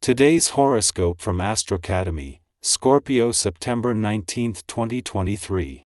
Today's horoscope from Astrocademy, Scorpio, September 19, 2023.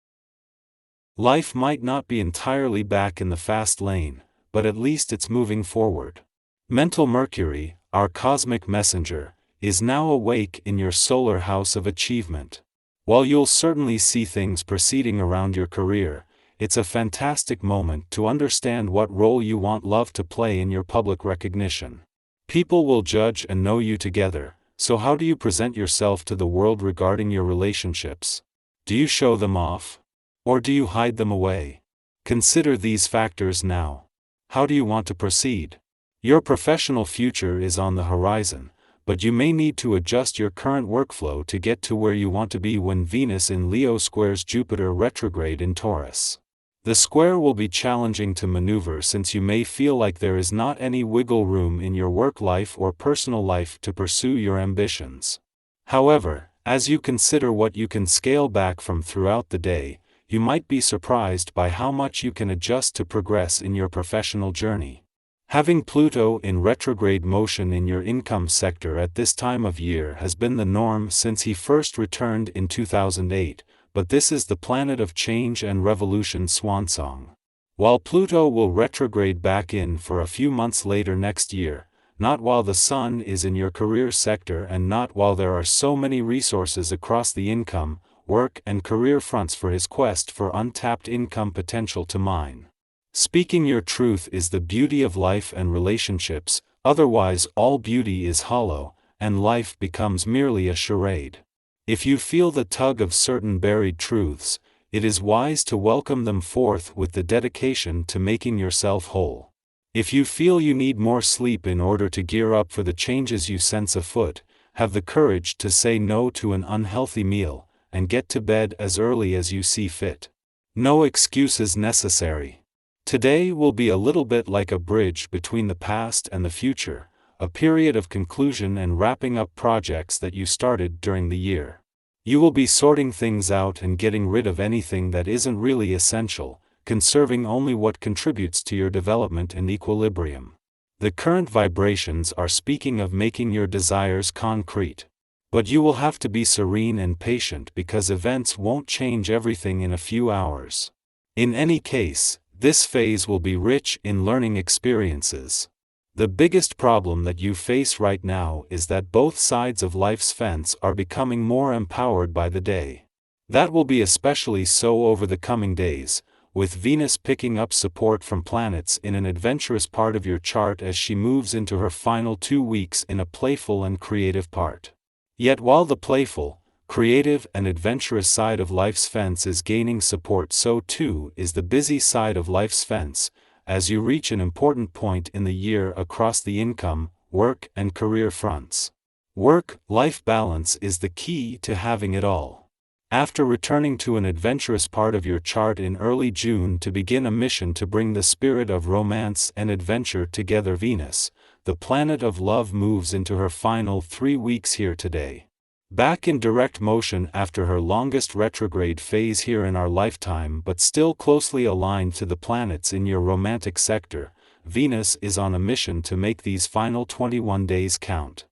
Life might not be entirely back in the fast lane, but at least it's moving forward. Mental Mercury, our cosmic messenger, is now awake in your solar house of achievement. While you'll certainly see things proceeding around your career, it's a fantastic moment to understand what role you want love to play in your public recognition. People will judge and know you together, so how do you present yourself to the world regarding your relationships? Do you show them off? Or do you hide them away? Consider these factors now. How do you want to proceed? Your professional future is on the horizon, but you may need to adjust your current workflow to get to where you want to be when Venus in Leo squares Jupiter retrograde in Taurus. The square will be challenging to maneuver since you may feel like there is not any wiggle room in your work life or personal life to pursue your ambitions. However, as you consider what you can scale back from throughout the day, you might be surprised by how much you can adjust to progress in your professional journey. Having Pluto in retrograde motion in your income sector at this time of year has been the norm since he first returned in 2008. But this is the planet of change and revolution swansong. While Pluto will retrograde back in for a few months later next year, not while the Sun is in your career sector and not while there are so many resources across the income, work and career fronts for his quest for untapped income potential to mine. Speaking your truth is the beauty of life and relationships, otherwise all beauty is hollow, and life becomes merely a charade. If you feel the tug of certain buried truths, it is wise to welcome them forth with the dedication to making yourself whole. If you feel you need more sleep in order to gear up for the changes you sense afoot, have the courage to say no to an unhealthy meal, and get to bed as early as you see fit. No excuses necessary. Today will be a little bit like a bridge between the past and the future, a period of conclusion and wrapping up projects that you started during the year. You will be sorting things out and getting rid of anything that isn't really essential, conserving only what contributes to your development and equilibrium. The current vibrations are speaking of making your desires concrete. But you will have to be serene and patient because events won't change everything in a few hours. In any case, this phase will be rich in learning experiences. The biggest problem that you face right now is that both sides of life's fence are becoming more empowered by the day. That will be especially so over the coming days, with Venus picking up support from planets in an adventurous part of your chart as she moves into her final 2 weeks in a playful and creative part. Yet while the playful, creative and adventurous side of life's fence is gaining support, so too is the busy side of life's fence, as you reach an important point in the year across the income, work and career fronts. Work-life balance is the key to having it all. After returning to an adventurous part of your chart in early June to begin a mission to bring the spirit of romance and adventure together, Venus, the planet of love, moves into her final 3 weeks here today. Back in direct motion after her longest retrograde phase here in our lifetime, but still closely aligned to the planets in your romantic sector, Venus is on a mission to make these final 21 days count.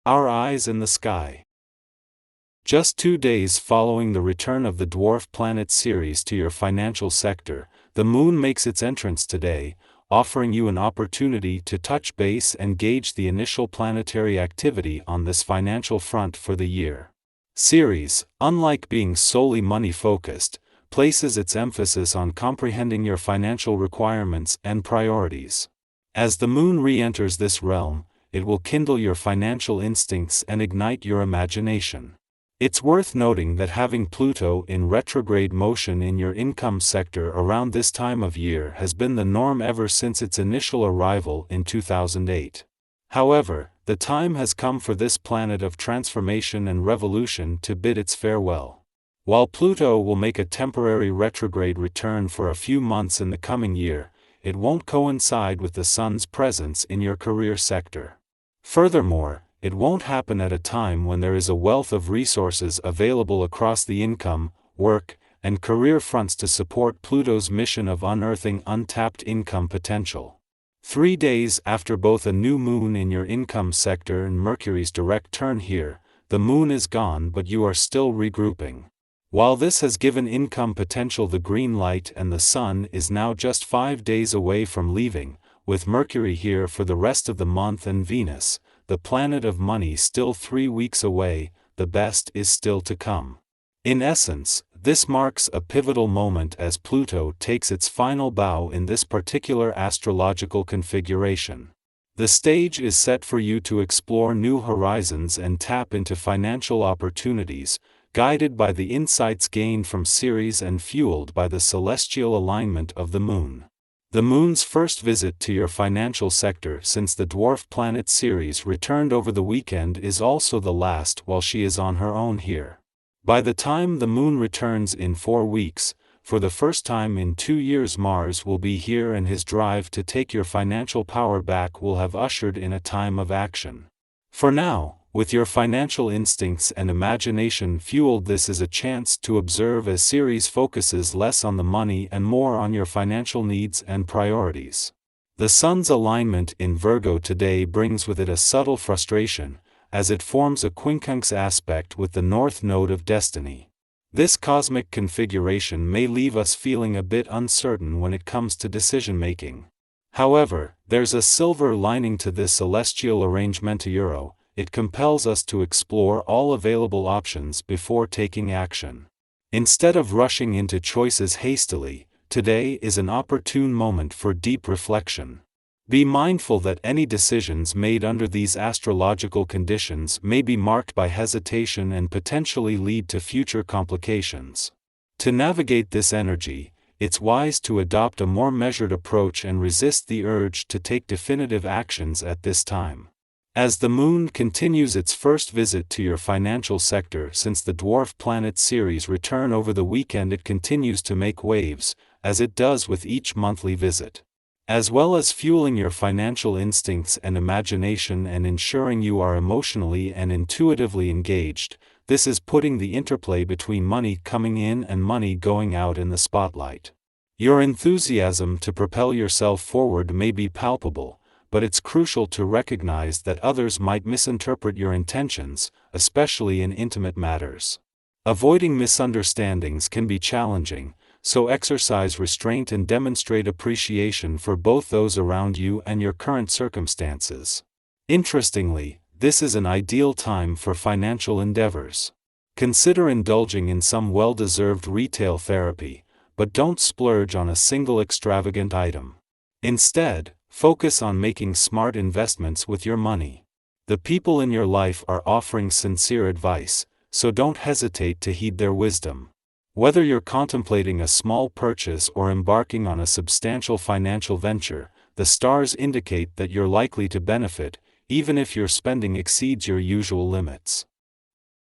Our eyes in the sky. Just 2 days following the return of the dwarf planet Ceres to your financial sector, the moon makes its entrance today, offering you an opportunity to touch base and gauge the initial planetary activity on this financial front for the year. Ceres, unlike being solely money-focused, places its emphasis on comprehending your financial requirements and priorities. As the moon re-enters this realm, it will kindle your financial instincts and ignite your imagination. It's worth noting that having Pluto in retrograde motion in your income sector around this time of year has been the norm ever since its initial arrival in 2008. However, the time has come for this planet of transformation and revolution to bid its farewell. While Pluto will make a temporary retrograde return for a few months in the coming year, it won't coincide with the Sun's presence in your career sector. Furthermore, it won't happen at a time when there is a wealth of resources available across the income, work, and career fronts to support Pluto's mission of unearthing untapped income potential. 3 days after both a new moon in your income sector and Mercury's direct turn here, the moon is gone but you are still regrouping. While this has given income potential the green light and the sun is now just 5 days away from leaving, with Mercury here for the rest of the month and Venus, the planet of money, still 3 weeks away, the best is still to come. In essence, this marks a pivotal moment as Pluto takes its final bow in this particular astrological configuration. The stage is set for you to explore new horizons and tap into financial opportunities, guided by the insights gained from Ceres and fueled by the celestial alignment of the moon. The moon's first visit to your financial sector since the dwarf planet Ceres returned over the weekend is also the last while she is on her own here. By the time the moon returns in 4 weeks, for the first time in 2 years Mars will be here and his drive to take your financial power back will have ushered in a time of action. For now, with your financial instincts and imagination fueled, this is a chance to observe as Ceres focuses less on the money and more on your financial needs and priorities. The Sun's alignment in Virgo today brings with it a subtle frustration, as it forms a quincunx aspect with the North Node of Destiny. This cosmic configuration may leave us feeling a bit uncertain when it comes to decision-making. However, there's a silver lining to this celestial arrangement. It compels us to explore all available options before taking action. Instead of rushing into choices hastily, today is an opportune moment for deep reflection. Be mindful that any decisions made under these astrological conditions may be marked by hesitation and potentially lead to future complications. To navigate this energy, it's wise to adopt a more measured approach and resist the urge to take definitive actions at this time. As the moon continues its first visit to your financial sector since the dwarf planet Ceres return over the weekend, it continues to make waves, as it does with each monthly visit. As well as fueling your financial instincts and imagination and ensuring you are emotionally and intuitively engaged, this is putting the interplay between money coming in and money going out in the spotlight. Your enthusiasm to propel yourself forward may be palpable, but it's crucial to recognize that others might misinterpret your intentions, especially in intimate matters. Avoiding misunderstandings can be challenging, so exercise restraint and demonstrate appreciation for both those around you and your current circumstances. Interestingly, this is an ideal time for financial endeavors. Consider indulging in some well-deserved retail therapy, but don't splurge on a single extravagant item. Instead, focus on making smart investments with your money. The people in your life are offering sincere advice, so don't hesitate to heed their wisdom. Whether you're contemplating a small purchase or embarking on a substantial financial venture, the stars indicate that you're likely to benefit, even if your spending exceeds your usual limits.